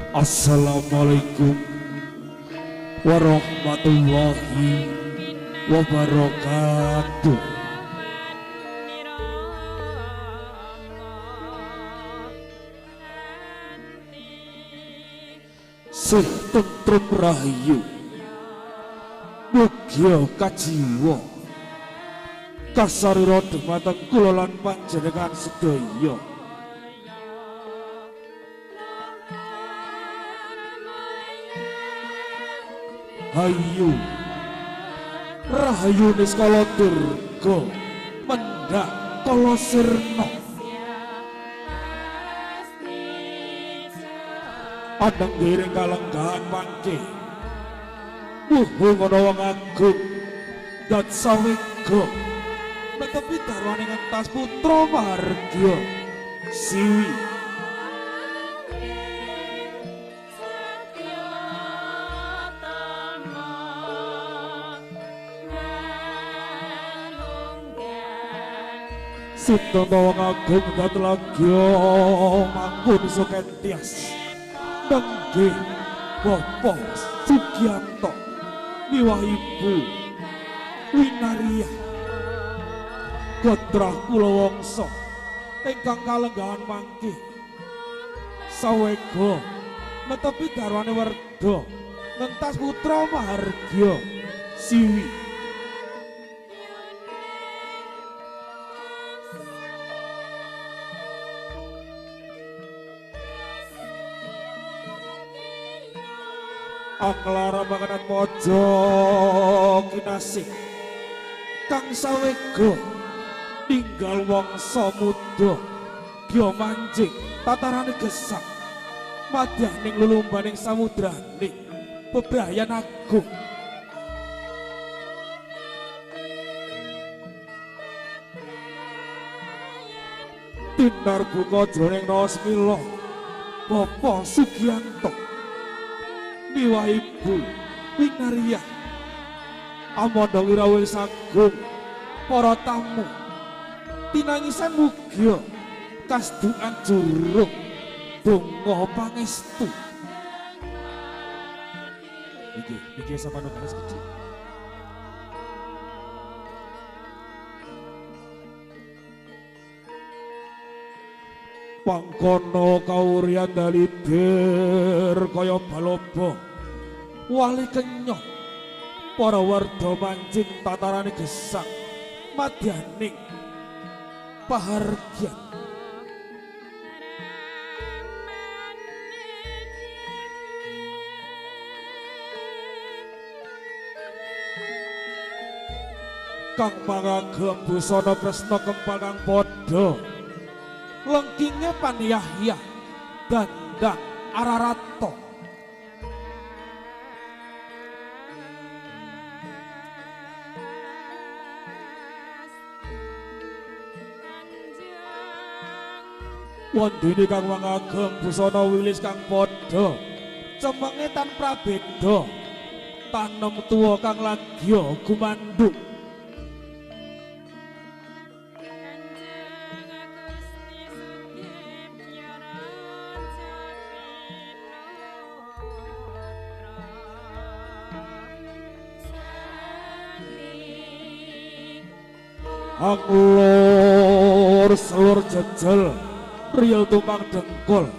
Assalamualaikum warahmatullahi wabarakatuh. Sih tentrem rahayu mugya kajiwa kasarira dhumateng kula lan panjenengan sedaya. Hayu rahayu niskala durga mendak kala sirna adang giring kalenggahan mangke wuhung ana wong agung dat sawega netepi darwane ngentas putra Mahargya Siwi Sinten wong agung dat lagya mangkun sukentias nenggih Bapak Sugiyanto miwah Ibu Winariah Godrah kula wangsa ingkang kalenggahan mangke sawega netepi garwane werda ngentas putra Mahargya Siwi. Anglara makanan mojo kinasih kang sawega tinggal wangsa muda dia manjing tatarane gesang madyaning lulumbaning samudraning bebrayan agung tinar buka jroning Rasmila Bapak Sugiyanto miwah Ibu Winariah amandha wirawil sagung para tamu tinangisan mugya kasdukan jurung donga pangestu iki sapana garis kecil pangkono kaurian dalidir kaya baloba wali kenyong para warga manjing tatarane gesang madyaning pahargyan kang pangagem busana kresna kempal kang padha lengkinge Panyahya Dandang Ararato wandene kang ngagem busana wilis kang padha cemenge tan prabeda tanem tuwa kang lagya gumandhuk Anglor selur jejel riyel tumpang dengkul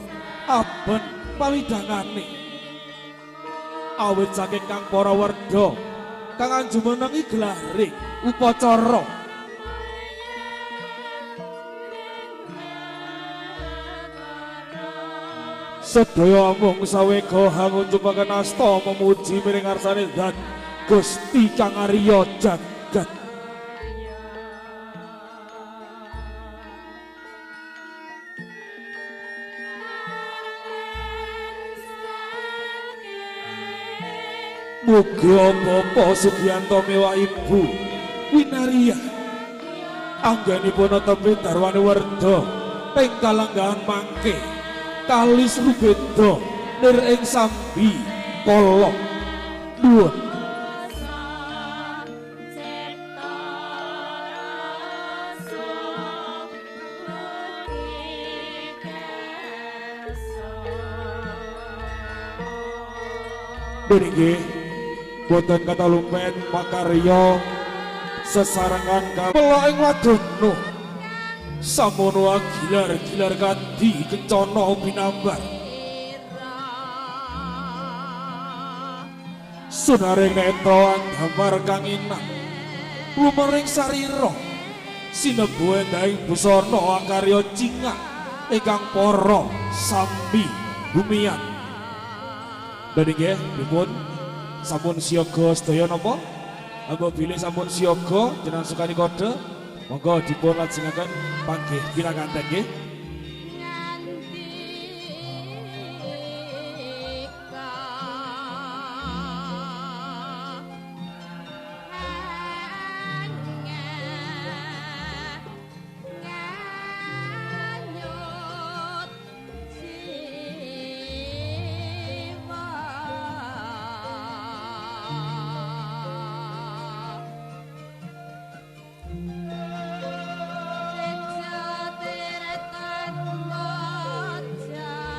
aben pawidangane awit saking kang para werda kang anjumenengi gelare upacara sedaya amung sawega hangunjupaken asta memuji miring ngarsane zat Gusti Kang Arya Jagat. Muga Bapak Sugiyanto miwah Ibu Winariah anggenipun netepi darwane werda ing kalenggahan mangke kalis rubeda nir ing sambi kala nuwun. Niki boten kata lumpet pakarya sesarengan kamula ing wadono samono gilar-gilar kanthi kencana binambar sunaring neta damar kang inang lumering sarira sinebu endahing busana akarya cingak ingkang para sami bumian. Dan nggih dipun sampun siaga sedaya napa? Apabila sampun siaga jenengan sukani kode monggo dipun lajengaken panggih pinakanten nggih.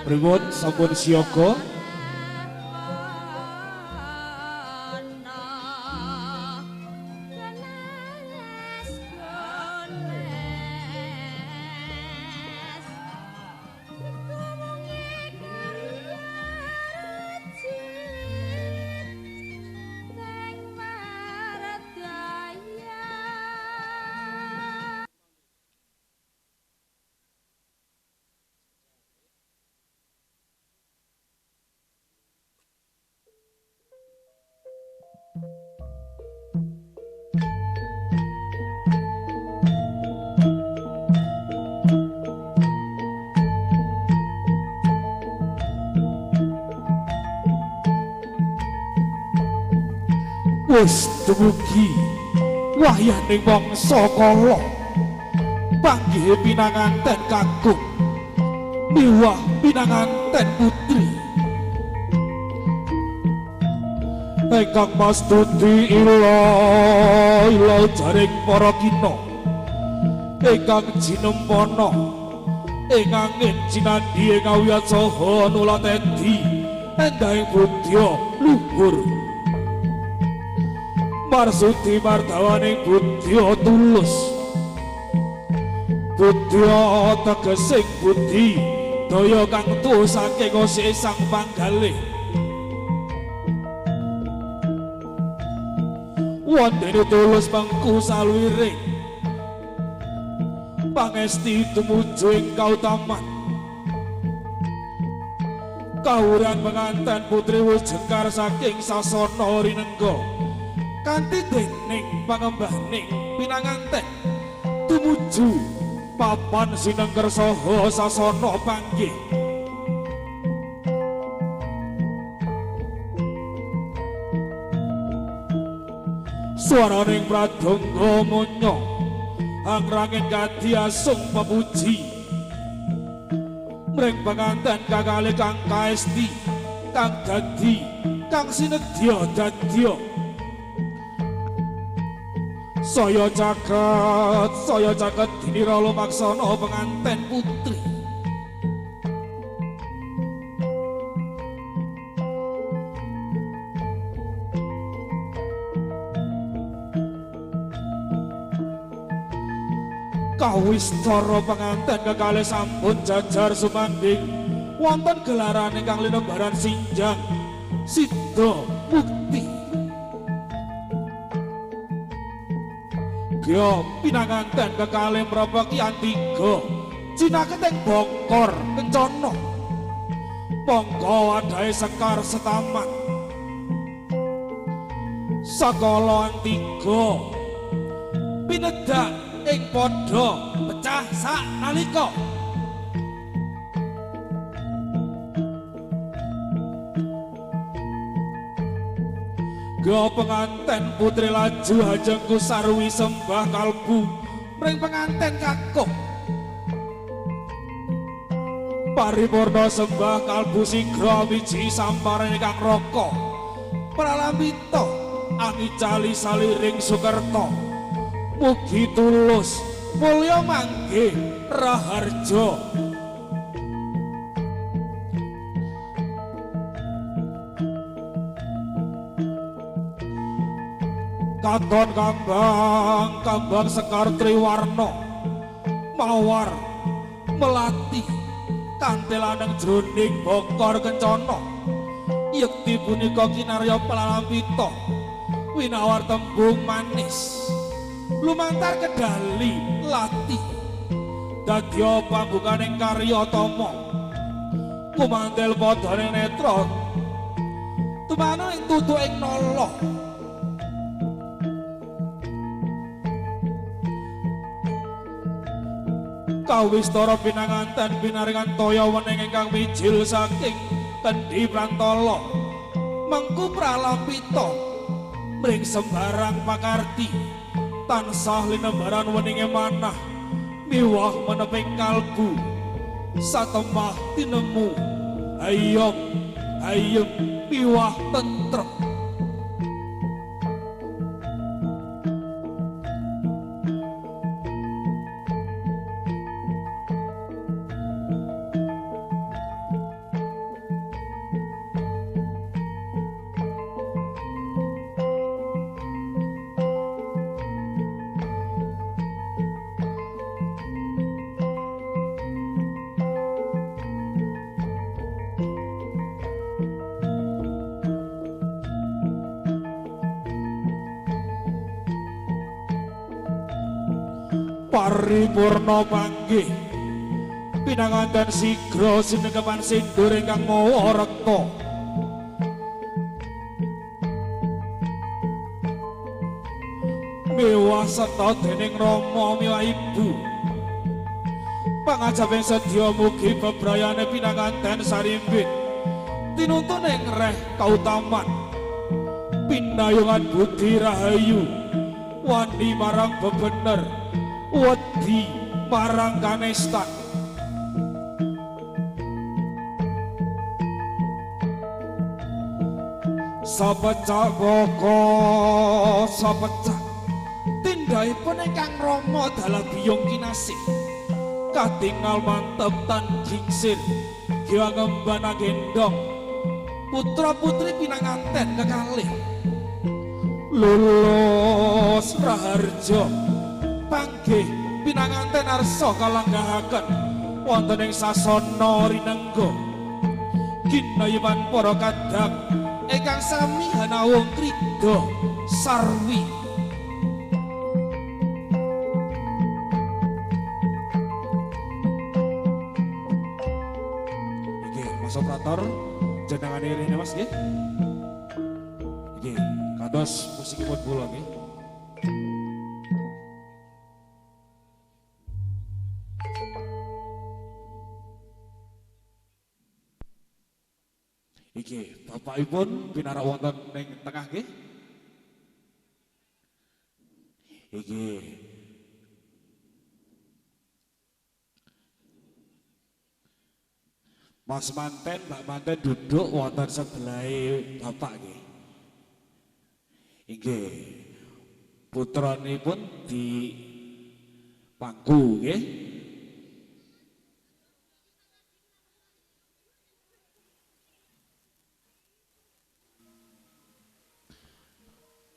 Pripun sampun siaga? Wis dumugi wahyaning mangsa kala panggih pinanganten kakung miwah pinanganten putri ingkang mastuti ila jaring para kina ingkang jinempana ing angin jinandhi ing awiyatsaha nulatedi endahing budya luhur marsudi mardawaning budya tulus budya tegesing budi daya kang tuh saking sang panggalih wondene tulus mengku saluwiring pangesti tumuju ing kautaman kawuran penganten putri wis jengkar saking sasana rinengga kanthi dening pangembaning pinanganten tumuju papan sinengker saha sasana panggih swaraning pradonga monya angranging kadhiasung pepuji mring panganten kakalih kang kaesti kang dadi kang sinedya dadya saya caket dinira lumaksana penganten putri kawistara penganten kekalih sampun jajar sumandhing wonten gelaran ingkang linebaran sinjang Siddha Mukti Gya pinanganten kekalih mrapakyan tiga jinaketing bokor kencana monggo wadhahe sekar setaman sakala tiga pinedak ing padha pecah sak nalika Gya penganten putri laju hajengku sarwi sembah kalbu mring penganten kakung paripurna sembah kalbu sigra wiji samparan ingkang raka pralambita angicali saliring sukerta mugi tulus mulya manggih raharja Katon kambang Sekar Triwarna mawar melati kanthi lanang jroning Bokor Kencana yekti punika kinarya Palalampita winawar tembung manis lumantar kedali lati dadya pambukaning karya tama kumantil padhaning netra tumana ing tutuking nala kawistara pinanganten pinaringan toya wening ingkang mijil saking Kendhi Prantala mengku Pralampita mring sembarang pakarti tansah linembaran weninge manah miwah meneping kalbu satemah tinemu ayem miwah tentrem. Paripurna panggih pinanganten sigra sinekepan sindur ingkang mawa rekta miwah seta dening Rama miwah Ibu pangajaping sedya mugi bebrayane pinanganten sarimbit tinuntun ing reh kautaman pinayungan budi rahayu wani marang bebener wedi marang kanestan sapecah boko sapecah tindhaipun ingkang Rama dalah biyung kinasih katingal mantep tan jingsir giwa ngemban agendong putra putri pinanganten kekalih lulus raharja panggih pinanganten arsa kalanggahaken wonten ing sasana rinengga ginayuman para kadang ingkang sami hanawung krida sarwi iki Mas Operator jenengane rene Mas nggih iki kados musikipun kula nggih. Iki bapakipun pinarak wonten ning tengah nggih. Iki Mas manten, Mbak manten duduk wonten sebelahe bapak nggih. Inggih putranipun di pangku nggih.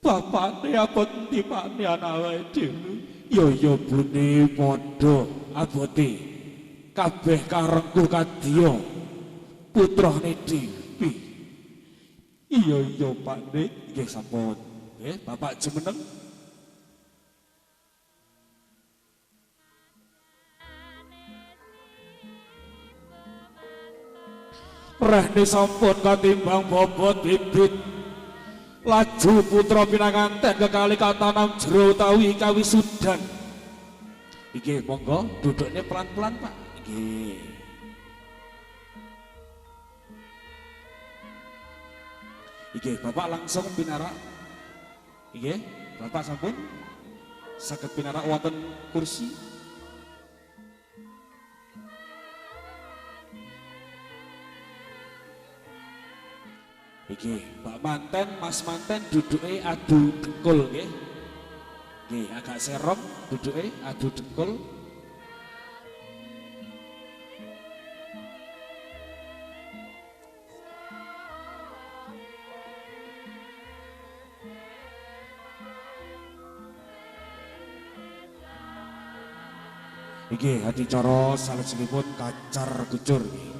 Bapakne abot timane anake dhewe. Ya bune padha abote. Kabeh karengku kadya putrane dhewe. Iya Pakne, nggih sampun. Nggih, Bapak jumeneng. Rehne sampun katimbang bobot bibit. Laju putra pinanganten kekali katanam jero utawi kawisudan. Iki monggo duduknya pelan-pelan Pak. Iki. Iki Bapak langsung pinarak. Iki Bapak sampun saged pinarak wonten kursi. Iki Mbak manten, Mas manten duduke adu dengkul nggih. Nggih, agak serong duduke adu dengkul. Iki adicara salajengipun Kacar Kucur iki.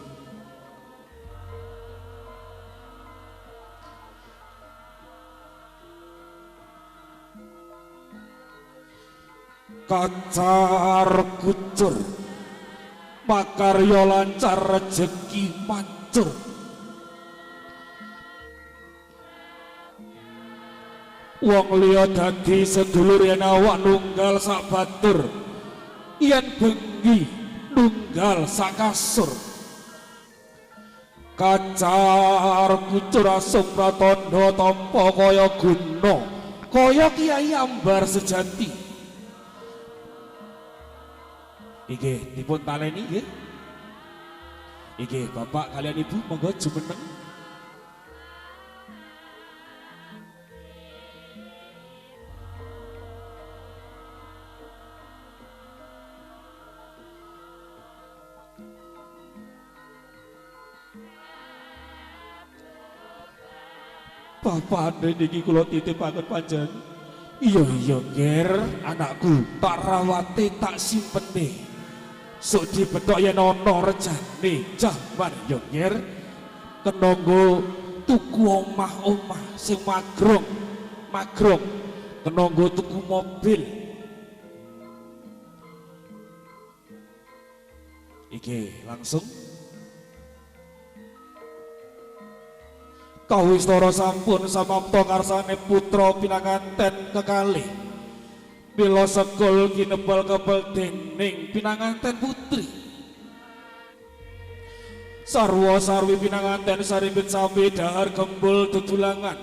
Kacar Kucur makarya lancar rejeki mancur. Wong liya dadi sedulur yen awak nunggal sak batur, yen bengi nunggal sak kasur. Kacar Kucur asung pratandha tampa kaya guna, kaya Kiai Ambar sejati. Iki dipun taleni nggih. Iki Bapak kalian Ibu monggo jumeneng. Bapak niki kula titipaken panjenengan. Iya Ger, anakku, tak rawate tak simpene. Sok dibethok yen ana rejane jaman ya Ger. Kena nggo tuku omah-omah sing magrong. Kena nggo tuku mobil. Iki langsung Kawistara sampun samapta karsane putra pinanganten kekalih. Mila sekul kinebel-kebel dening pinanganten putri. Sarwa sarwi pinanganten sarimbit sami dahar gembul dudulangan.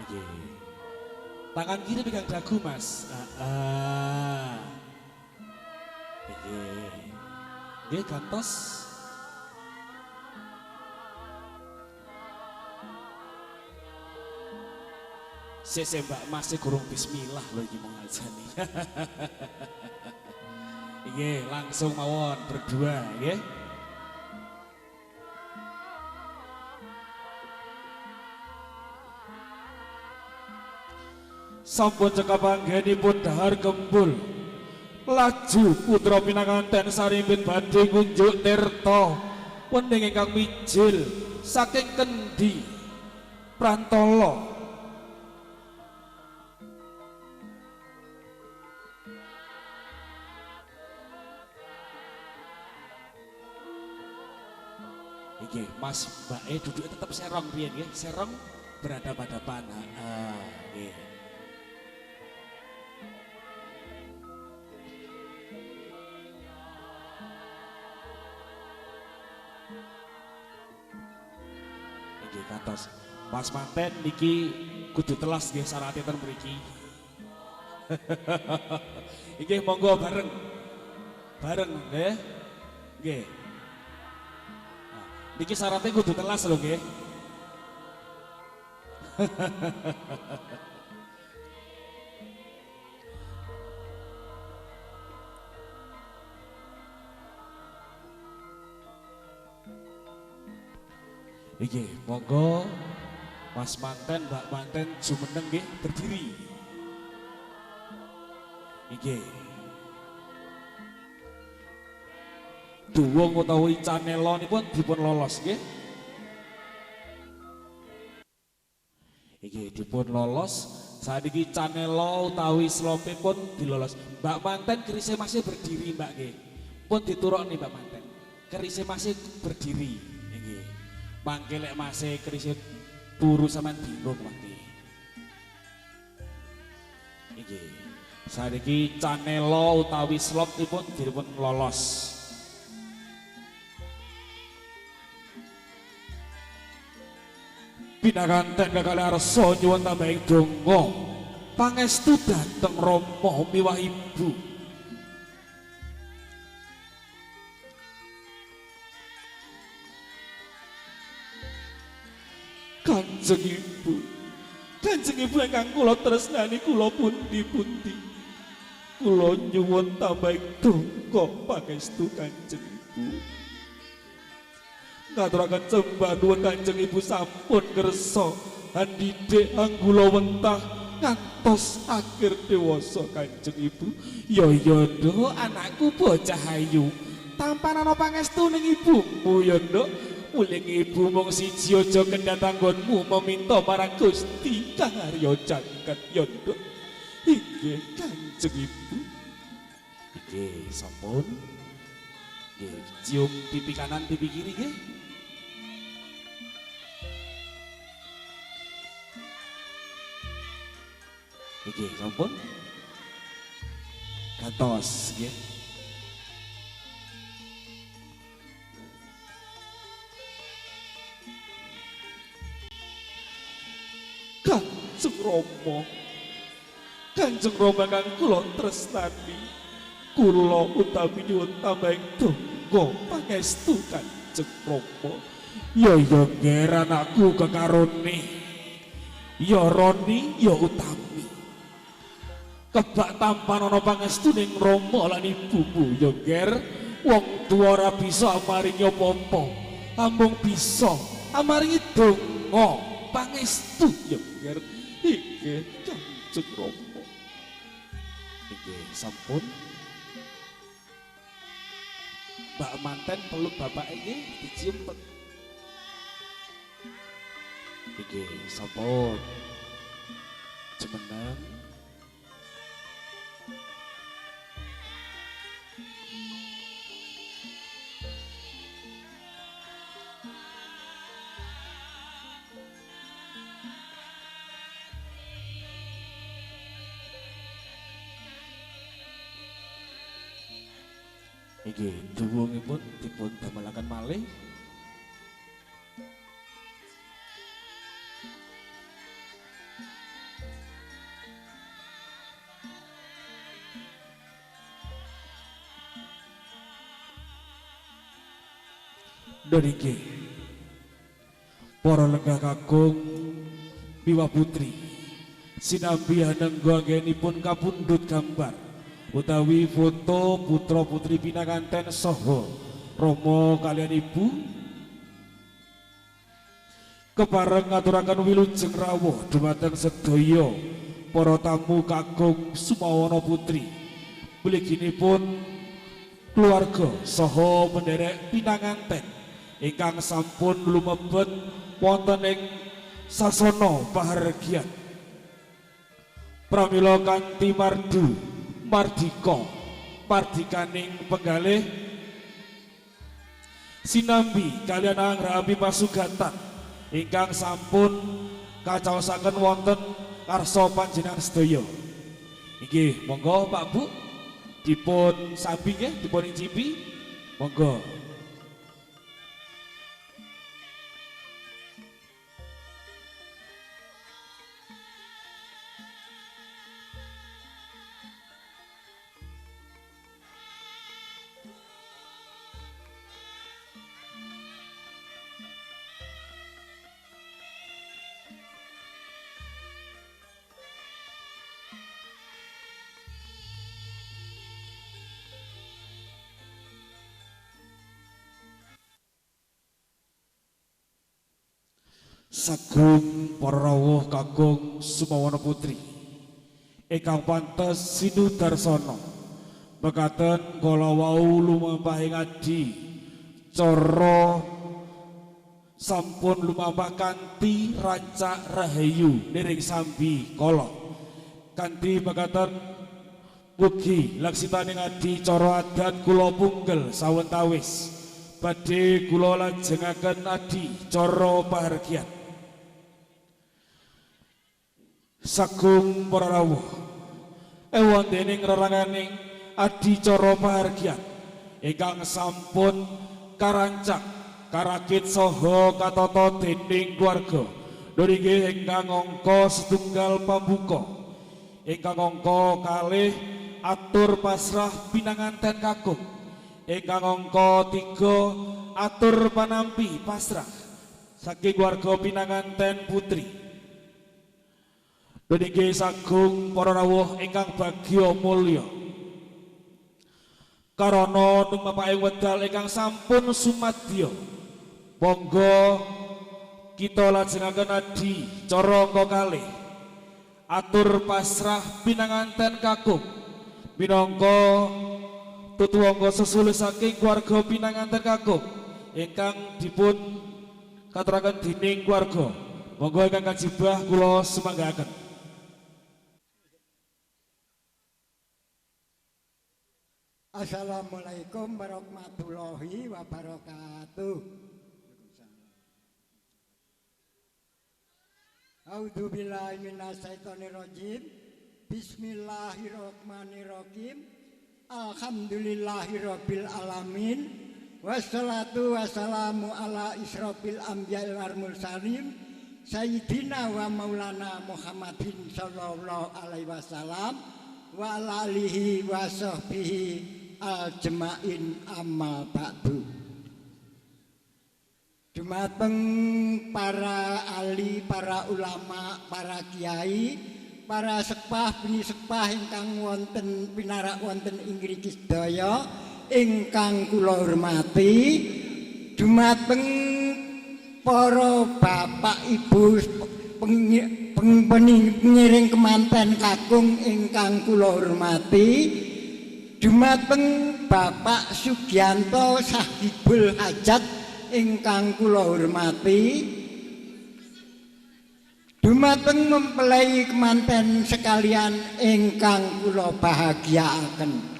Iki. Tangan kiri pegang dagu, Mas. Nggih gantos. Sese Mbak masih kurang bismillah lho iki mengajani. Nggih langsung mawon berdua nggih. Sampun cekap anggenipun dahar gembul. Laju putra pinanganten sarimbit badhe ngunjuk tirta wening ingkang mijil saking kendi Prantala. Iki Mas Mbake duduk tetap serong piye nggih? Serong berhadapan-hadapan. Nggih. Katos Mas manten niki kudu telas nggih sarate ten mriki. Nggih monggo bareng nggih. Nggih. Niki sarate kudu telas lho nggih. Iki monggo Mas manten Mbak manten jumeneng nggih berdiri. Iki duwung utawi canelonipun dipun lolos nggih. Iki dipun lolos saniki canelo utawi slompipun dilolos. Mbak manten kerise masih berdiri Mbak nggih. Pun diturokne Mbak manten. Kerise masih berdiri nggih. Mangke lek masih kerise turu sampean bingung mangke. Iki saniki canelo utawi slopipun dipun lolos. Pinanganten kekalih arsa nyuwun tambahing donga pangestu dhateng Rama miwah Ibu. Kanjeng Ibu ingkang kula tresnani kula pundi-pundi. Kula nyuwun tambahing donga pangestu Kanjeng Ibu. Ngaturaken sembah nuwun Kanjeng Ibu sampun ngersa handhidhik anggula wentah ngantos akhir dewasa Kanjeng Ibu. Ya Nduk, anakku bocah ayu. Tampan ana pangestu ning ibumu ya Nduk. Muling ibu mung siji aja kendhat anggonmu meminta marang Gusti Karya Jagat ya Nduk. Inggih Kanjeng Ibu. Nggih, sampun. Nggih, cium pipi kanan pipi kiri nggih. Nggih, sampun. Gantos nggih. Kanjeng Rama. Kanjeng Rama kang kula tresnani. Kula utawi nyuwun tambahing donga pangestu Kanjeng Rama. Ya nggih anakku kekarone. Ya Roni, ya Utami. Kebak tampan ana pangestu ning Rama lan ibumu ya Nger. Wong tuwa ora bisa maringi apa-apa. Amung bisa amaringi donga pangestu ya Nger. Inggih Kanjeng Rama. Inggih sampun. Mbak manten peluk bapak nggih dicium. Inggih sampun. Jemeneng. Nggih, duwungipun dipun damelaken malih. Niki para lenggah kakung Biwa Putri sinambi hanengga anggenipun kapundhut gambar utawi foto putra putri pinanganten saha Rama kaliyan ibu kepareng ngaturaken wilujeng rawuh dhumateng sedaya para tamu kakung Sumawana Putri mliginipun keluarga saha penderek pinanganten ingkang sampun lumebet wonten ing sasana pahargyan pramila kanthi mardika pardikaning penggalih sinambi kaliyan anggrabi pasugatan ingkang sampun kacaosaken wonten karsa panjenengan sedaya. Inggih, monggo Pak Bu dipun sambi nggih, dipun icipi. Monggo. Sagung para rawuh kakung Sumawana Putri ingkang pantes sinudarsana mekaten kala wau lumampahing adi cara sampun lumampah kanthi rancak rahayu niring sambi kala kanthi mekaten mugi laksitaning adi cara adat kula punggel sawetawis badhe kula lajengaken adi cara pahargyan. Sagung para rawuh wontening reranganing adicara pahargyan ingkang sampun karancak karakit saha katata dening keluarga nggih ingkang angka setunggal pambuka ingkang angka kalih atur pasrah pinanganten kakung ingkang angka 3 atur panampi pasrah saking keluarga pinanganten putri. Niki sagung para rawuh ingkang bagya mulya karana tumapaking wedal ingkang sampun sumadya monggo kita lajengaken adi cara angka kalih atur pasrah pinanganten kakung minangka tutuangga sesule saking keluarga pinanganten kakung ingkang dipun katuraken dening keluarga. Monggo ingkang kajibah kula sumanggaken. Assalamualaikum warahmatullahi wabarakatuh. A'udzubillahi minasyaitonirrajim. Bismillahirrahmanirrahim. Alhamdulillahirabbil alamin. Wassalatu wassalamu ala israfil anbiya'i wal mursalin sayyidina wa maulana Muhammadin sallallahu alaihi wasallam wa ala alihi wa sahbihi ajmain amma ba'du. Dumateng para ahli, para ulama, para kiai, para sepah bini sepah ingkang wonten pinarak wonten ing mriki sedaya ingkang kula hormati, dumateng para bapak ibu pengiring kemanten kakung ingkang kula hormati, dumateng Bapak Sugianto Sahibul Hajat ingkang kula hormati, dumateng mempelai kemanten sekalian ingkang kula bahagiaaken.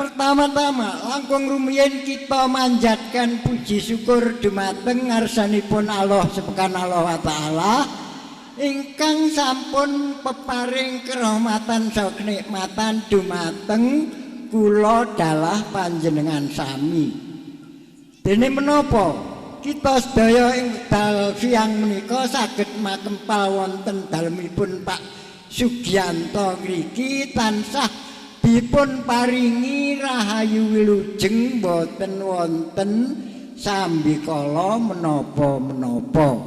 Pertama-tama langkung rumiyin kita manjatkan puji syukur dumateng ngarsanipun Allah Subhanahu wa taala ingkang sampun peparing kerahmatan saha kenikmatan dumateng kula dalah panjenengan sami. Dene menapa kita sedaya ing wekdal siang menika saged makempal wonten dalemipun Pak Sugianto ngriki tansah dipun paringi rahayu wilujeng boten wonten sambikala menapa-menapa.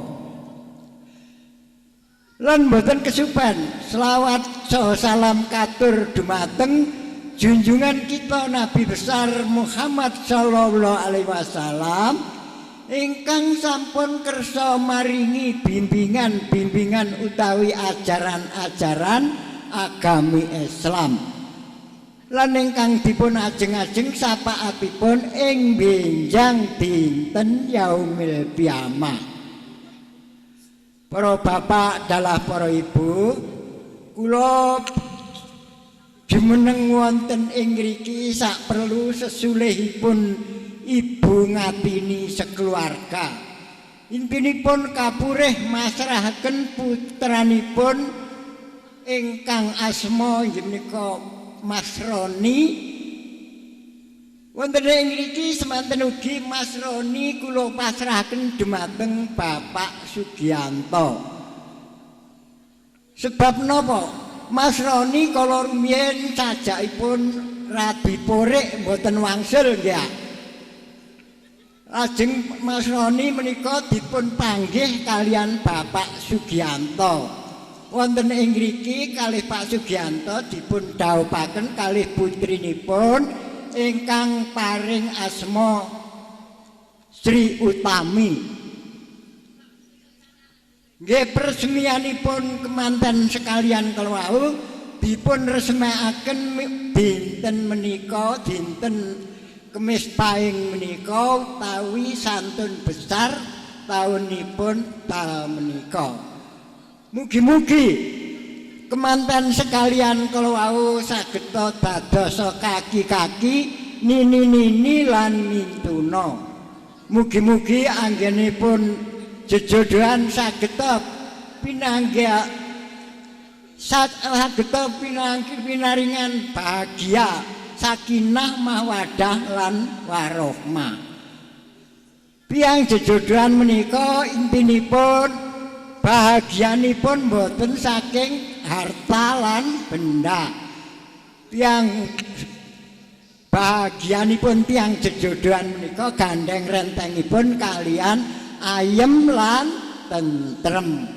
Lan boten kesupen selawat saha salam katur dumateng junjungan kita Nabi besar Muhammad sallallahu alaihi wasallam ingkang sampun kersa maringi bimbingan-bimbingan utawi ajaran-ajaran agami Islam. Lan ingkang dipun ajeng-ajeng sapaatipun ing benjang dinten yaumil qiyamah. Para bapak dalah para ibu, kula jumeneng wonten ing mriki sak perlu sesulihipun ibu ngatini sekeluarga. Intinipun kapurih masrahaken putranipun ingkang asma inggih menika Mas Roni. Wonten ing mriki semanten ugi Mas Roni kula pasrahaken dumateng Bapak Sugianto. Sebab napa? Mas Roni kala rumiyin sajakipun rabi porik mboten wangsul nggih. Lajeng Mas Roni menika dipun panggih kalian Bapak Sugianto. Wonten ing mriki kalih Pak Sugianto dipun dhawuhaken kalih putrinipun ingkang paring asma Sri Utami. Nggih peresmianipun kemanten sekalian kalawau dipun resmekaken dinten menika dinten Kemis Pahing menika utawi santun besar taunipun tal menika. Mugi-mugi kemanten sekalian kalawau saged dados kaki-kaki nini-nini lan mintuna. Mugi-mugi anggenipun jejodohan saged pinanggih saged pinaringan bahagia, sakinah mawaddah lan warahmah. Tiyang jejodohan menika intinipun bahagianipun boten saking harta lan benda. Tiang bahagianipun tiang jejodohan menika gandeng rentengipun kalian ayem lan tentrem.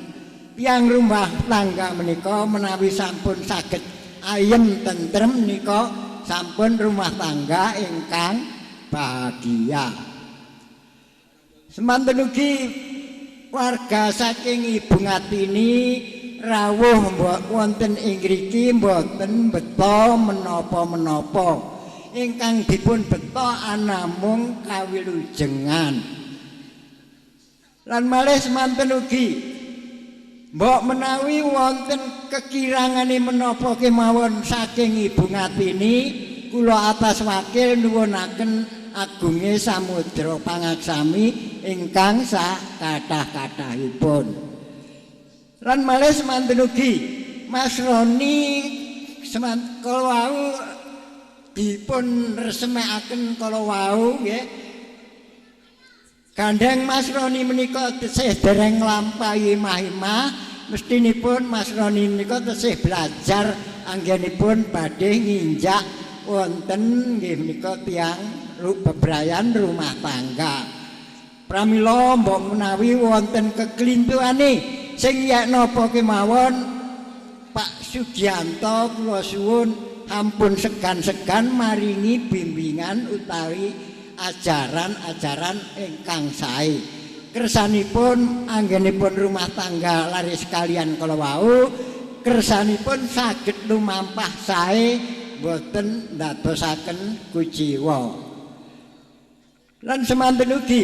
Tiang rumah tangga menika menawi sampun saged ayem tentrem menika sampun rumah tangga ingkang bahagia. Semanten ugi warga saking Ibu Ngatini rawuh wonten ing mriki mboten beta menapa-menapa. Ingkang dipun beta namung kawilujengan. Lan malih semanten ugi mbok menawi wonten kekirangane menapa kemawon saking Ibu Ngatini, kula atas wakil nuwunaken agunge samudra pangaksami ingkang sakathah-kathahipun. Lan malih semanten ugi Mas Roni kala wau dipun resemekaken kala wau nggih. Gandeng Mas Roni menika tesih dereng nglampahi mahimah, mestinipun Mas Roni menika tesih belajar anggenipun badhe nginjak wonten nggih menika tiyang bebrayan rumah tangga. Pramila mbok menawi wonten keklintuane sing yak napa kemawon Pak Sugianto kula suwun ampun segan-segan maringi bimbingan utawi ajaran-ajaran ingkang sae. Kersanipun anggenipun rumah tangga lari sekalian kala wau, kersanipun saged lumampah sae boten ndadosaken kuciwa. Lan semanten ugi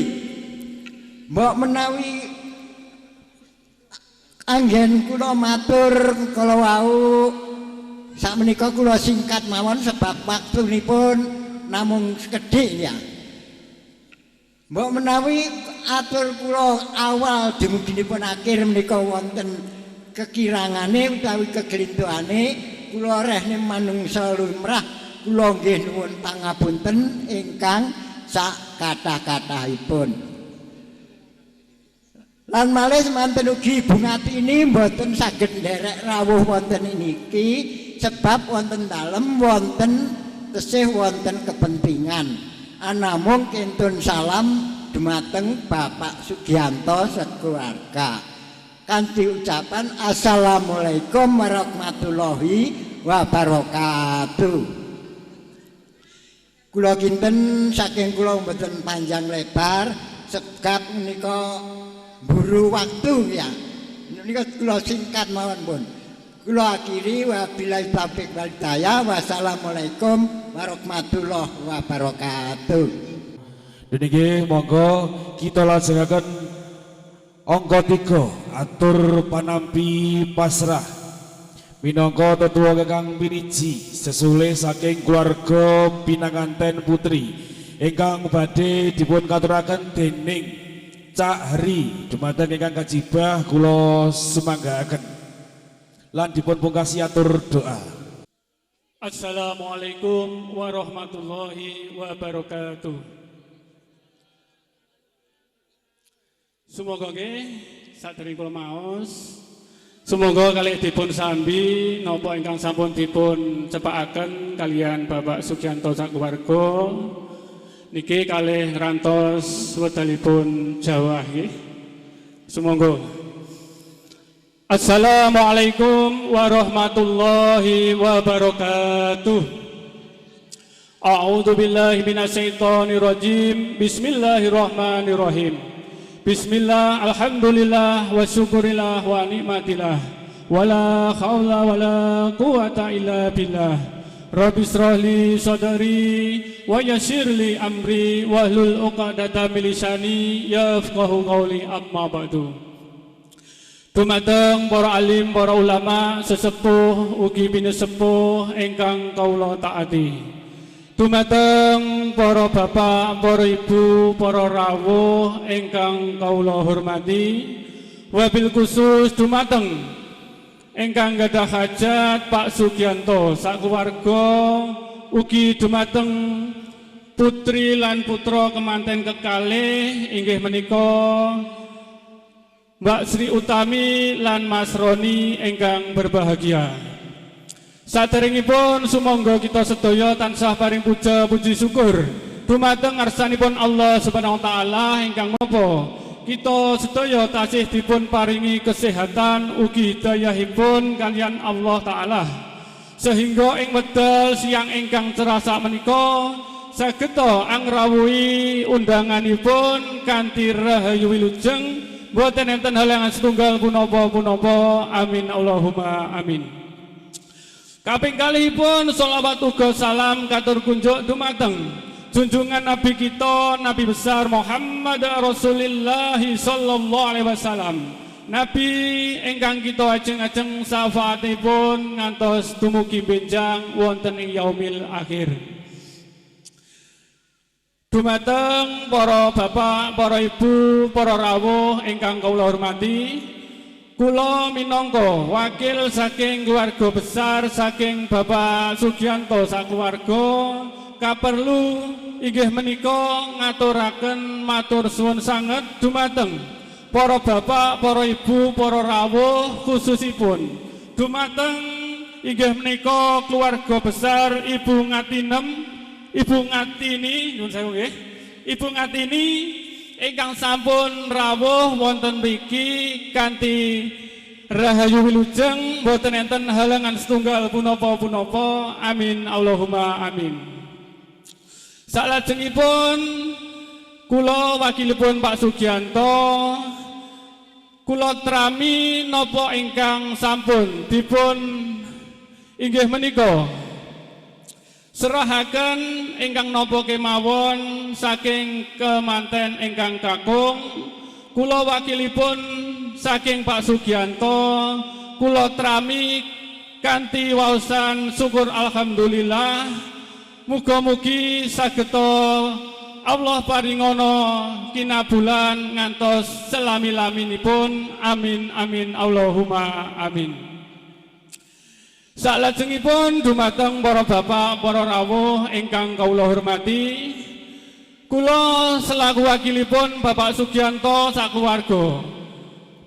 mbok menawi anggen kula matur kala wau sakmenika kula singkat mawon sebab waktunipun namung sekedhik ya. Mbok menawi atur kula awal dumuginipun akhir menika wonten kekirangane utawi kegelintuane, kula rehne manungsa lumrah kula nggih nuwun pangapunten ingkang sak kathah-kathahipun. Lan malih semanten ugi Ibu Ngatini mboten saged nderek rawuh wonten niki sebab wonten dalem wonten tesih wonten kepentingan. Anamung kintun salam dumateng Bapak Sugianto sekeluarga. Kanthi ucapan Assalamualaikum warahmatullahi wabarakatuh. Kula kinten saking kula mboten panjang lebar sebab menika buru waktu ya. Menika kula singkat mawon pun. Kula akhiri wabillahi taufiq wal hidayah. Wassalamualaikum warahmatullahi wabarakatuh. Niki monggo kita lajengaken angka 3 atur panampi pasrah minangka tetua kakang piniji sesule saking keluarga pinanganten putri ingkang badhe dipun katuraken dening Cak Hari dumateng ingkang kajibah kula semanggaaken lan dipun pungkasi atur doa. Assalamualaikum warahmatullahi wabarakatuh. Semoga sadèrèng kula maos, semoga kalih dipun sambi napa ingkang sampun dipun cepakaken kalian Bapak Sugianto sakeluarga niki kalih ngantos wedalipun jawah nggih. Semoga Assalamualaikum warahmatullahi wabarakatuh. A'udzu billahi minasyaitonir rajim. Bismillahirrahmanirrahim. Bismillah, alhamdulillah wa syukurillah wa nikmatillah. Wala haula wala quwata illa billah. Rabbi shrahli sadri wa yassirli amri wahlul 'uqdatam min lisani yafqahu qawli amma ba'du. Dumateng para alim, para ulama, sesepuh ugi pinesepuh ingkang kawula taati. Dumateng para bapak, para ibu, para rawuh ingkang kawula hormati. Wabil khusus dumateng ingkang gadah hajat Pak Sugianto sakeluarga ugi dumateng putri lan putra kemanten kekalih inggih menika Mbak Sri Utami lan Mas Roni ingkang berbahagia. Saderengipun sumangga kita sedaya tansah paring puja puji syukur dumateng ngarsanipun Allah Subhanahu wa taala ingkang menapa kita sedaya tasih dipun paringi kesehatan ugi hidayahipun kalian Allah taala sehingga ing wekdal siang ingkang cerah sak menika sageta angrawuhi undanganipun kanthi rahayu wilujeng boten enten halangan setunggal punapa-punapa. Amin Allahumma amin. Kaping kalihipun sholawat uga salam katur kunjuk dumateng junjungan Nabi kita, Nabi besar Muhammad Rasulullah sallallahu alaihi wasallam. Nabi ingkang kita ajeng-ajeng syafaatipun ngantos dumugi benjang wonten ing yaumil akhir. Dumateng para bapak, para ibu, para rawuh ingkang kula hormati, kula minangka wakil saking keluarga besar saking Bapak Sugianto sakeluarga kaperlu inggih menika ngaturaken matur suwun sanget dumateng para bapak, para ibu, para rawuh khususipun dumateng inggih menika keluarga besar Ibu Ngatinem, Ibu Ngatini, nyuwun sewu nggih. Ibu Ngatini ingkang sampun rawuh wonten mriki kanthi rahayu wilujeng boten enten halangan setunggal punapa-punapa. Amin Allahumma amin. Salajengipun kula wakilipun Pak Sugianto kula trami napa ingkang sampun dipun inggih menika serahaken ingkang napa kemawon saking kemanten ingkang kakung. Kula wakilipun saking Pak Sugianto kula trami kanthi waosan syukur alhamdulillah. Muga-mugi sageta Allah paringana kinabulan ngantos selami-laminipun. Amin amin Allahumma amin. Salajengipun dumateng para bapak, para rawuh ingkang kawula hormati, kula selaku wakilipun Bapak Sugianto sakeluarga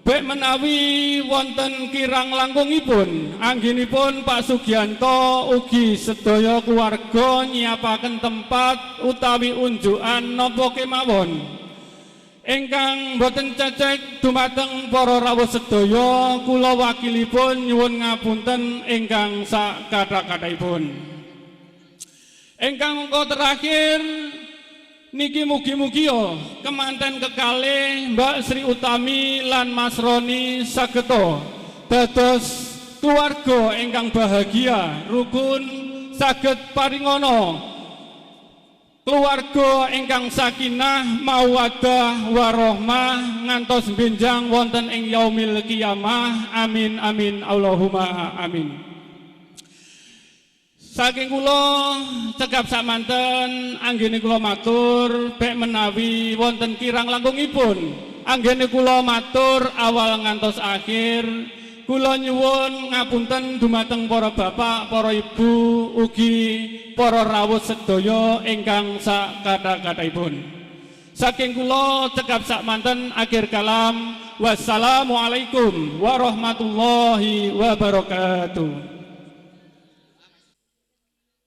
bek menawi wonten kirang langkungipun anggenipun Pak Sugianto ugi sedaya keluarga nyiapaken tempat utawi unjukan napa kemawon ingkang boten cecek dumateng para rawuh sedaya, kula wakilipun nyuwun ngapunten ingkang sakatha-kathahipun. Ingkang mengko terakhir niki mugi-mugi kemanten kekalih Mbak Sri Utami lan Mas Roni sageta dados keluarga ingkang bahagia, rukun, saged paringana keluarga ingkang sakinah mawaddah warahmah ngantos benjang wonten ing yaumil qiyamah. Amin amin Allahumma amin. Saking kula cekap samanten anggene kula matur bek menawi wonten kirang langkungipun anggene kula matur awal ngantos akhir. Kula nyuwun ngapunten dumateng para bapak, para ibu, ugi para rawuh sedaya ingkang sakatha-kathahipun. Saking kula cekap sakmanten akhir kalam. Wassalamualaikum warahmatullahi wabarakatuh.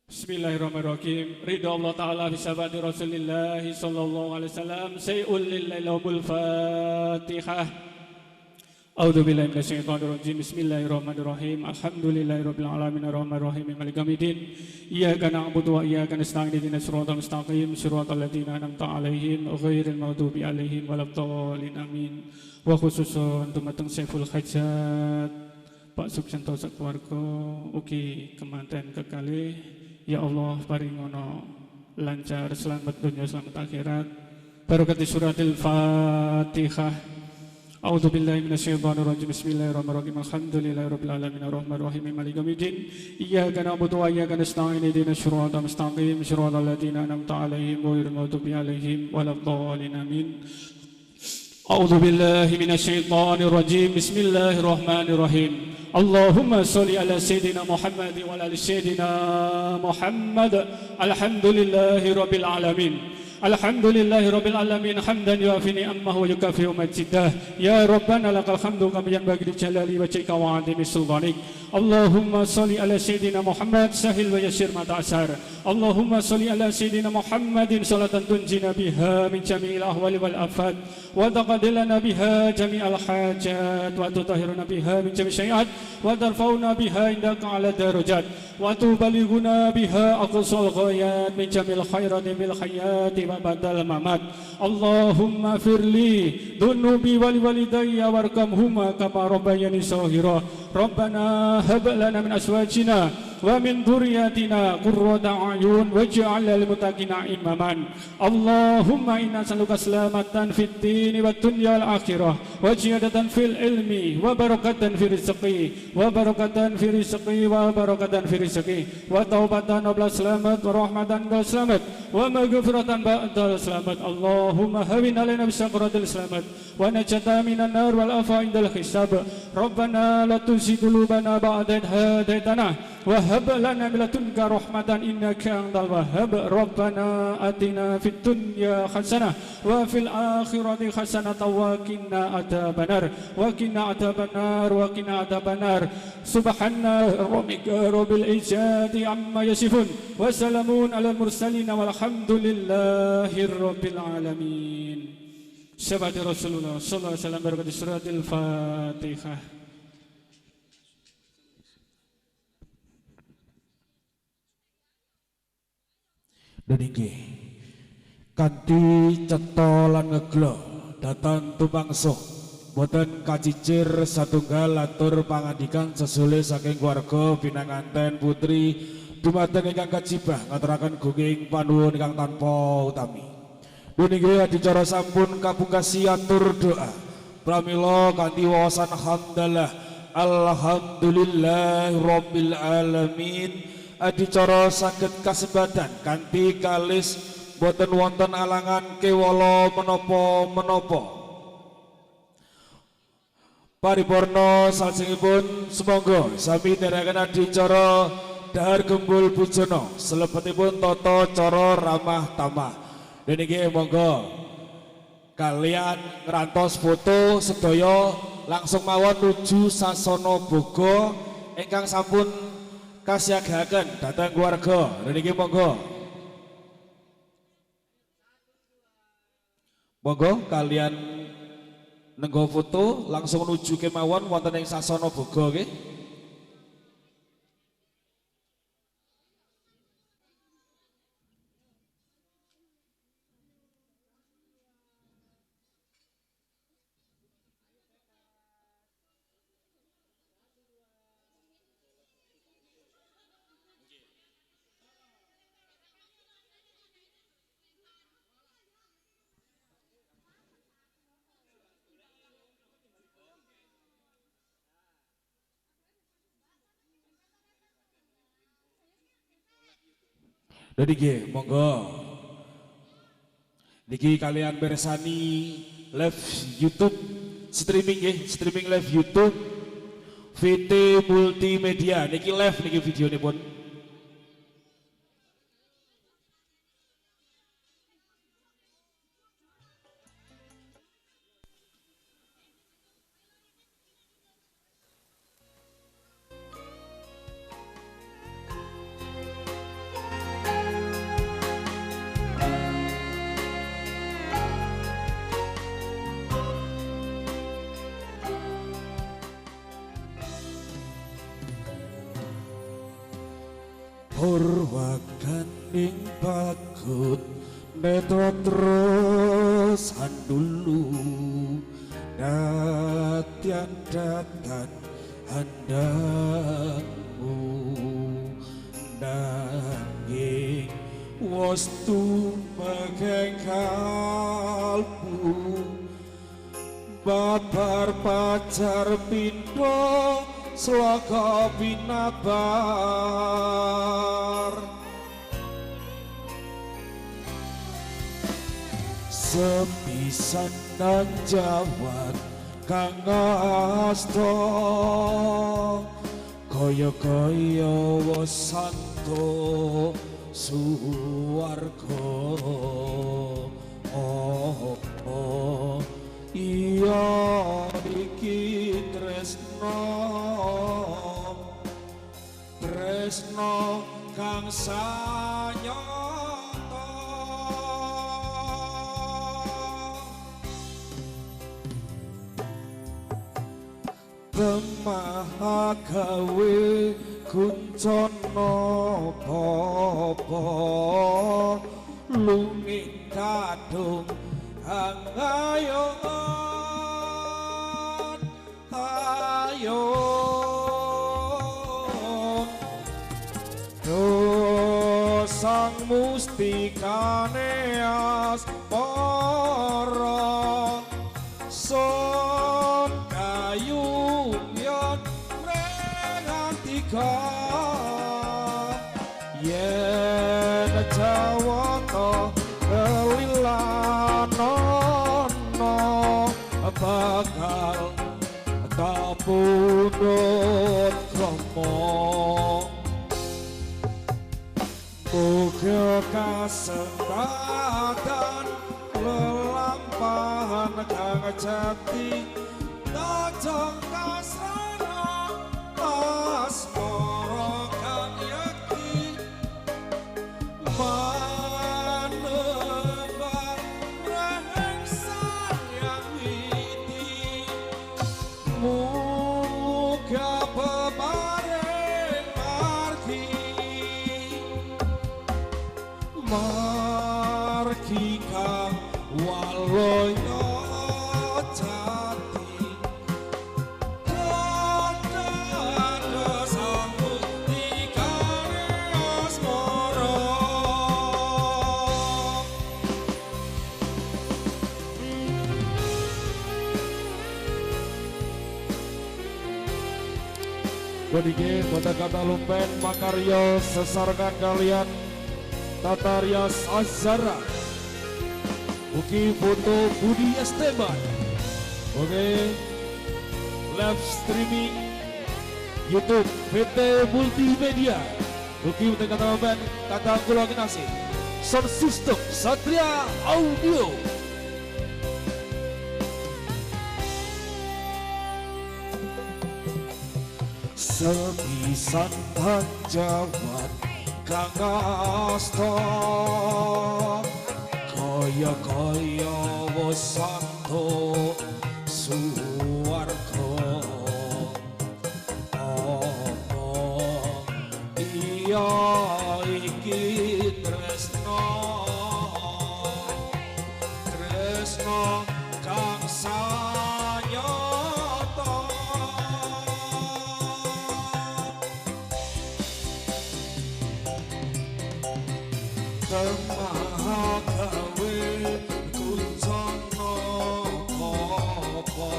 Bismillahirrahmanirrahim. Ridha Allah Ta'ala bisabati Rasulillah sallallahu alaihi wasallam. Sayul lillailahul Fatihah. A'udzu billahi minasyaitonir rajim. Bismillahirrahmanirrahim. Alhamdulillahirabbil alamin arrahmanir rahim maliki yaumiddin. Iyyaka na'budu wa iyyaka nasta'in ihdinas siratal mustaqim siratal ladzina an'amta 'alaihim ghairil maghdubi 'alaihim waladdallin amin. Wa khususun dumateng Saiful Hajat Pak Sugianto sakeluarga ugi kemanten kekalih. Ya Allah paringana lancar selamat dunia selamat akhirat. Barokati suratil Fatihah. A'udzu billahi minasyaitonir rajim. Bismillahirrahmanirrahim. Alhamdulillahirabbil alamin arrahmanir rahim maliki yaumiddin. Iyyaka na'budu wa iyyaka nasta'in ihdinas siratal mustaqim siratal ladzina an'amta 'alaihim ghairil maghdubi 'alaihim waladdallin amin. A'udzu billahi minasyaitonir rajim. Bismillahirrahmanirrahim. Allahumma sholli ala sayyidina Muhammad wa ala ali sayyidina Muhammad. Alhamdulillahirabbil alamin. Alhamdulillahi rabbil alamin hamdan yuafi ni'amahu wa yukafi'u majidah. Ya Rabbana lakal hamdu kama yanbaghi li jalali wajhika wa 'azimi sultanik. Allahumma shalli ala sayyidina Muhammad sahil wa yassir ma ta'sar. Allahumma shalli ala sayyidina Muhammadin salatan tunjina biha min jami'il ahwali wal afat wa taqaddilana biha jami'al hajat wa tutahhiruna biha min jami'i syai'at wa tarfa'una biha indaka 'ala darajat wa tubalighuna biha aqsal ghayat min jami'il khairati bil hayati wa badal mamat. Allahumma firli dunubi wali walidayya warkamhuma kama rabbayani shaghira. Rabbana hab lana min azwajina wa min dhurriyyatina qurrata a'yun waj'al lil muttaqina imaman. Allahumma inna nas'aluka salamatan fid din wad dunya wal akhirah wa ziyadatan fil ilmi wa barakatan fil rizqi wa barakatan fil rizqi wa barakatan fil rizqi wa taubatan qabla selamat wa rahmatan qabla selamat wa maghfiratan ba'da selamat. Allahumma hawin alaina bi sakratil selamat wa najata minan nar wal afa indal hisab. Rabbana la tuzigh qulubana ba'da idh hadaitana wa hab lana min ladunka rahmatan innaka antal wahhab. Rabbana atina fid dunya hasanah wa fil akhirati hasanah wa qina adzabannar wa qina adzabannar wa qina adzabannar. Subhana rabbika rabbil izzati amma yasifun wa salamun alal mursalin walhamdulillahi rabbil alamin. Syafaat Rasulullah sallallahu alaihi wasallam berkat suratul Fatihah. Dan iki kanthi cetha lan ngeglo dhateng tumangsuh boten kacicir satunggal atur pangandikan sesule saking keluarga pinanganten putri dumateng ingkang kajibah ngaturaken gunging panuwun ingkang tanpa utami. Niki adicara sampun kapungkasi atur doa pramila kanthi wawasan hamdalah alhamdulillah rabbil alamin. Adicara saged kasebadan kanthi kalis boten wonten alangan kewala menapa-menapa. Paripurna salajengipun sumangga sami nderekaken adicara dahar gembul bujana selebetipun tata cara ramah tamah. Niki monggo kalian ngrantos foto sedaya langsung mawon nuju sasana boga ingkang sampun kasiagaken dhateng keluarga. Niki monggo kalian nenggo foto langsung nuju kemawon wonten ing sasana boga nggih. Niki monggo niki kalian bersani live YouTube streaming nggih, streaming live YouTube VT Multimedia niki live niki videonipun. Purwakaning bakut neto terus handulu datan handangmu nanging wastu megeng kalbu babar pacar pindho sloka binabar sepisan nang jawat kang asta kaya-kaya wasanto suwarga. Satriya iki tresno kang sanyata Temaha gawe kuncana bapa lungih kadung hangayon sang mustikane aspara son kayung yon mengantika yen jawata kelilanono bakal tapundut kromo Muga kasempatan lelampahan kang jati tajong kasrana asmara kang yakti manembang rahengsan yang witi muga pebareng margi margi kang waloyo jati kandhane samuktikane asmara Bodike boten kata lumpen makarya sesarengan kalian Tata Rias Azhara Uki foto Budi Esteban Oke live streaming YouTube PT Multimedia Uki untuk kata band kata kula kinasih sound system Satria Audio Sepisan panjawat kang asta kaya wasanto suwarga apa iya iki tresno kang sanyata Temaha gawe kuncana apa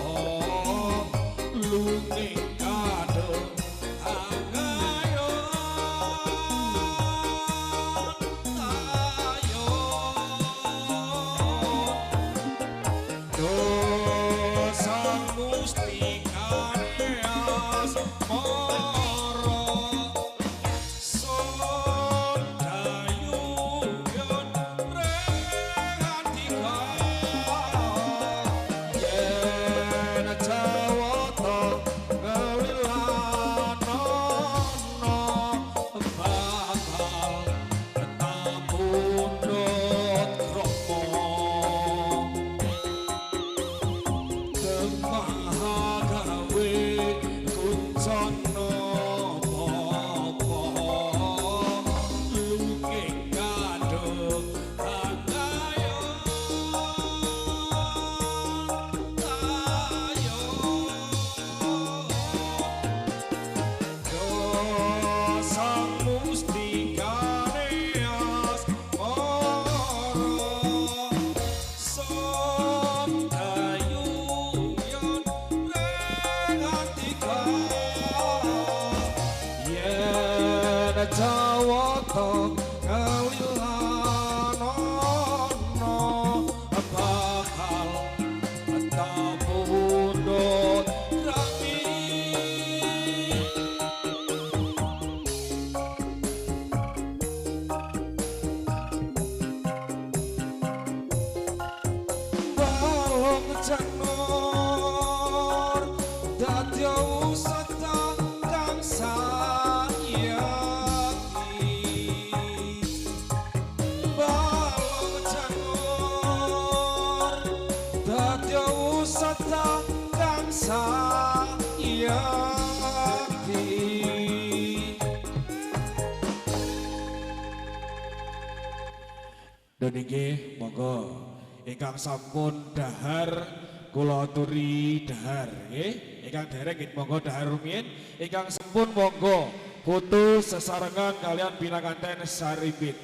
lungih kadung sang mustikane asmara son kayung yon rengantika yen dadi usata kang sayaki balong janur dadi usata kang sayaki dan inggih monggo ingkang sampun dahar kula aturi dahar nggih ingkang dereng nggih monggo dahar rumiyin ingkang sampun monggo foto sesarengan kalian pinanganten saripit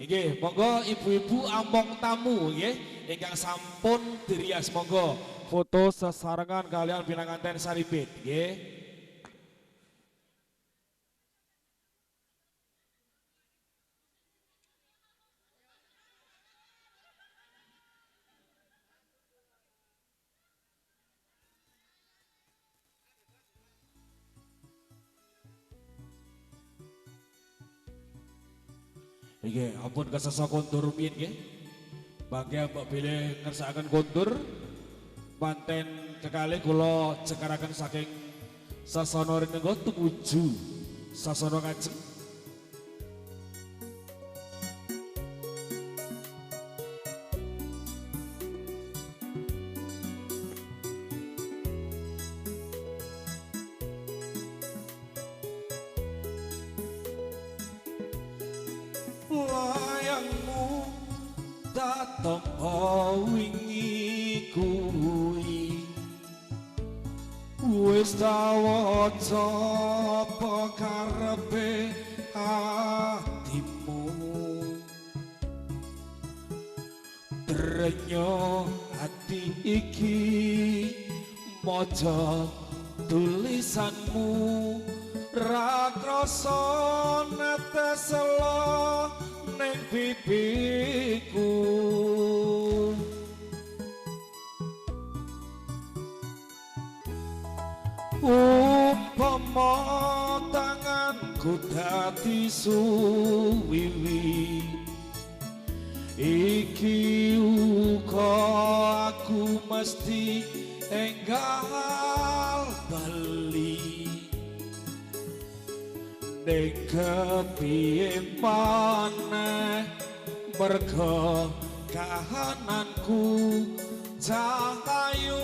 nggih monggo ibu-ibu among tamu nggih ingkang sampun dirias monggo foto sesarengan kalian pinanganten saripit nggih. Nggih, ampun kesasa kontur rumiyin nggih. Bangke mbok bilih ngersakaken kontur manten kekalih kula cekaraken saking sasana rinengga tumuju sasana ngajeng. Layangmu dateng wingi kuwi wis tawaca apa karepe atimu Trenyo ati iki maca tulisanmu ra krasa netes lo ning pipiku umpama tanganku dadi suwiwi iki uga aku mesti enggal bali ning kepiye maneh merga kahananku cahayu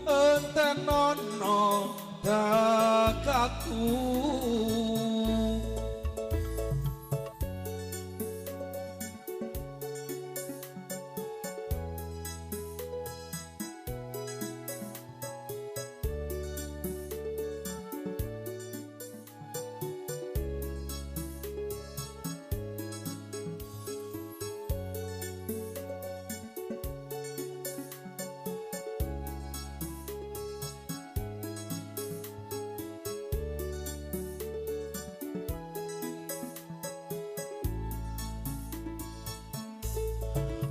entenono dakaku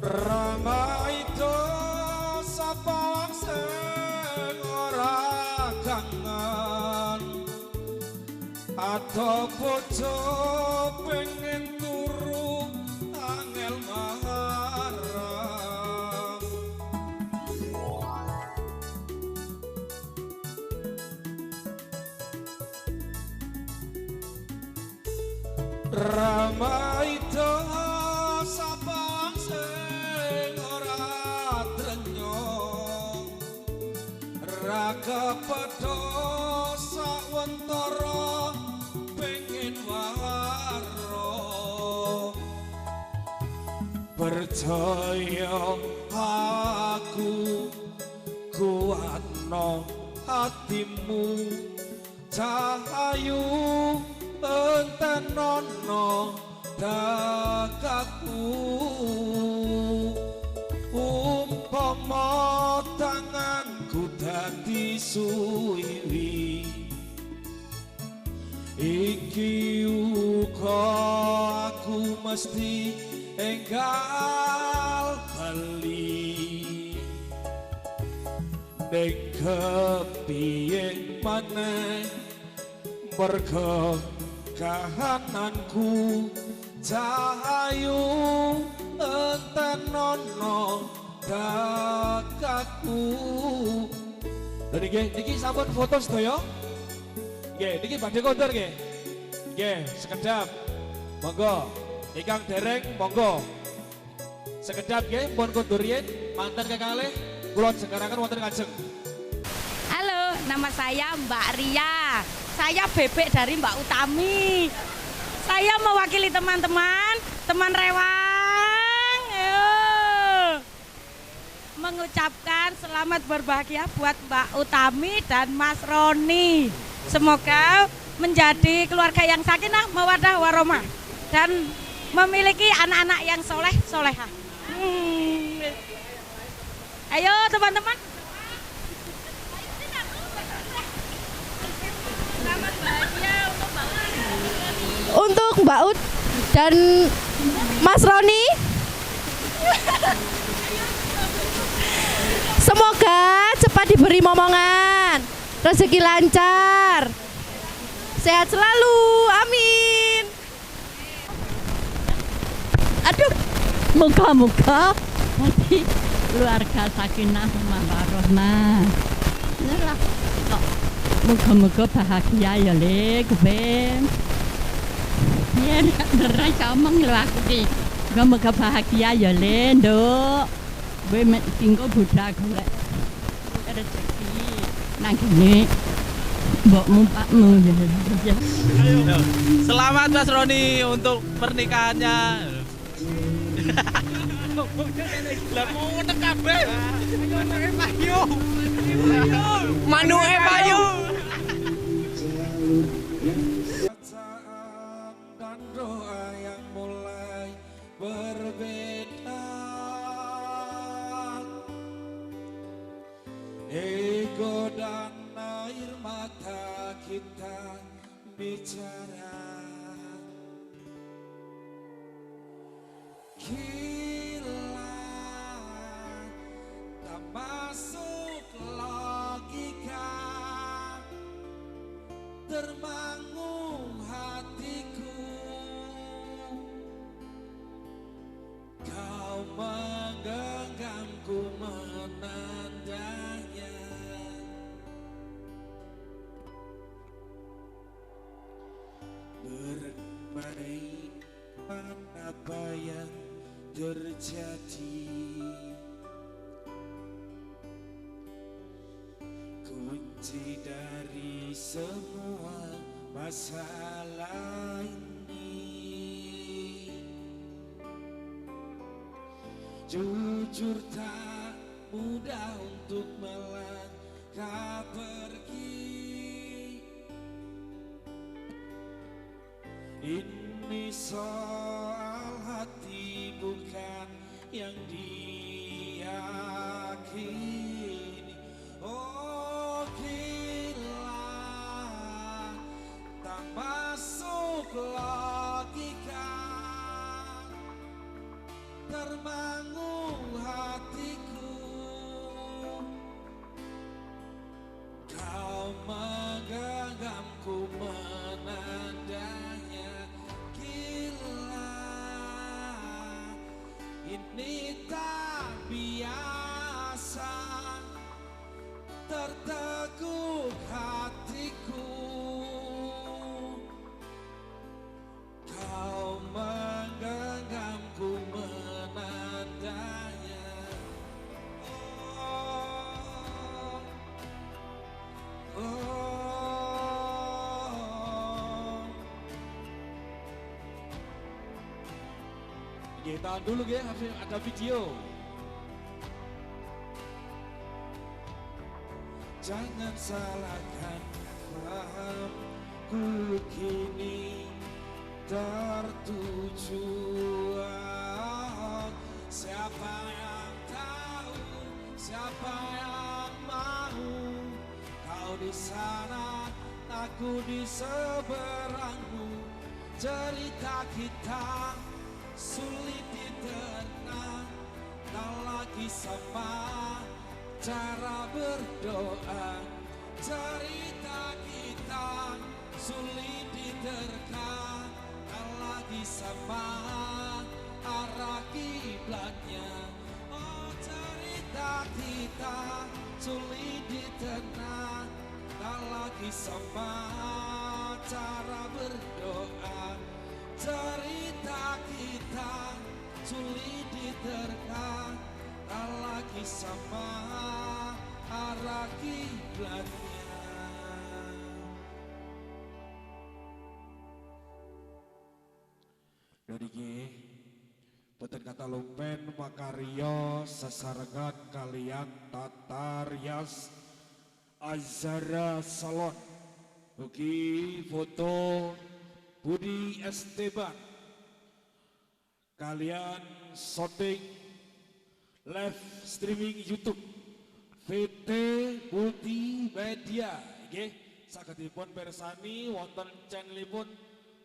Rama itu sapa sing ora kangen atau bojo pengen turu angel marang Rama itu sapa sing ora trenyo raga padha sawentara pengen waro percaya aku kuatno hatimu cahayu entenono dakaku umpama tanganku dadi suwiwi iki uga aku mesti enggal bali ning kepiye maneh merga kahananku cahayu entenono dakaku Dan niki sampun foto sedaya. Nggih, niki badhe kondur nggih. Nggih, sekedap. Monggo. Ingkang dereng monggo. Sekedap nggih pun kondur yen manten kekalih kula jengaraken wonten kajeng. Halo, nama saya Mbak Ria. Saya bebek dari Mbak Utami. Saya mewakili teman-teman, teman Rewang. Ayo. Mengucapkan selamat berbahagia buat Mbak Utami dan Mas Roni. Semoga menjadi keluarga yang sakinah, mawaddah warahmah dan memiliki anak-anak yang soleh solehah. Ayo teman-teman. Selamat bahagia untuk Mbak Ut dan Mas Roni. Semoga cepat diberi momongan, rezeki lancar, sehat selalu, amin. Aduh, moga-moga jadi keluarga sakinah mawaddah warahmah. Inilah kok moga-moga bahagia ya Le, Ben. Ya nek ngomong lho aku ki. Moga bahagia ya Le, Nduk. Kowe tinggal budak golek rezeki nang kene mbokmu pakmu ya. Ayo. Selamat Mas Roni untuk pernikahannya. Lah ngono kabeh. Manuke payu. Bacaan dan doa yang mulai berbeda. Ego dan air mata kita bicara. Gila, tak masuk logika, termangu hatiku. Kau menggenggamku menandanya. Bermain apa yang terjadi. Kunci dari semua masalah ini, jujur tak mudah untuk melangkah pergi. Ini soal hati bukan yang diyakini. Oh gila, tak masuk logika, termangu hatiku. Kau menggenggamku menandanya. Gila, ini tak biasa, terteguk hatiku. Kau menggenggamku menandanya. Oh, oh. Oke, tahan dulu ya, ada video. Jangan salahkan paham, ku kini tertujuan. Siapa yang tahu, siapa yang mau, kau di sana, aku di seberangmu. Cerita kita sulit diterna, tak lagi sama cara berdoa. Cerita kita sulit diterka, tak lagi sama arah kiblatnya. Oh cerita kita sulit diterna, lagi sama cara berdoa, cerita kita sulit diterka, tak lagi sama arah kiblatnya. Jadi boten kata lumpen makarya sesarengan kalian Tata Rias Azhara Salon. Ugi foto Budi Esteban. Kalian shooting live streaming YouTube VT Multimedia. Nggih, sagedipun pirsani wonten channelipun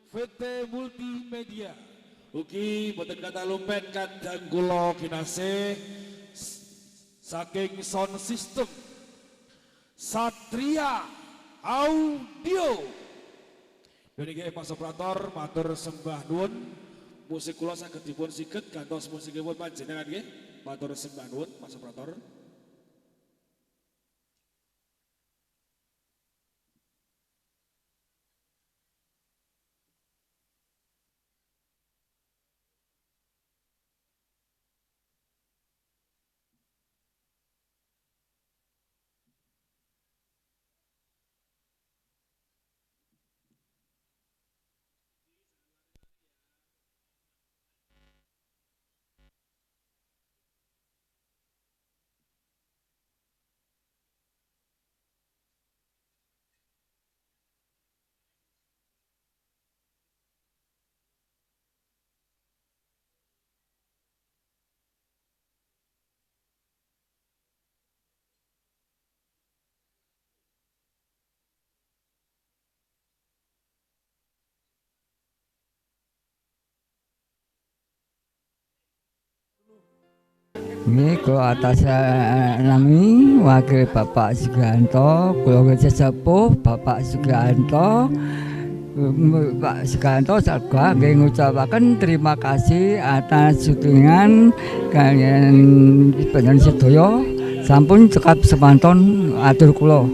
VT Multimedia. Ugi boten kata lumpen kadang kula kinasih saking sound system Satria Audio. Niki Pak Operator matur sembah nuwun. Musik kula sagedipun siget gantos musikipun panjenengan nggih. Matur sembah nuwun Pak Operator. Ini kula atas nami wakil Bapak Sugianto, kula sesepuh Bapak Sugianto. Pak Sugianto juga ngucapaken terima kasih atas syutingan kalian panjenengan sedaya sampun cekap semanten atur kula.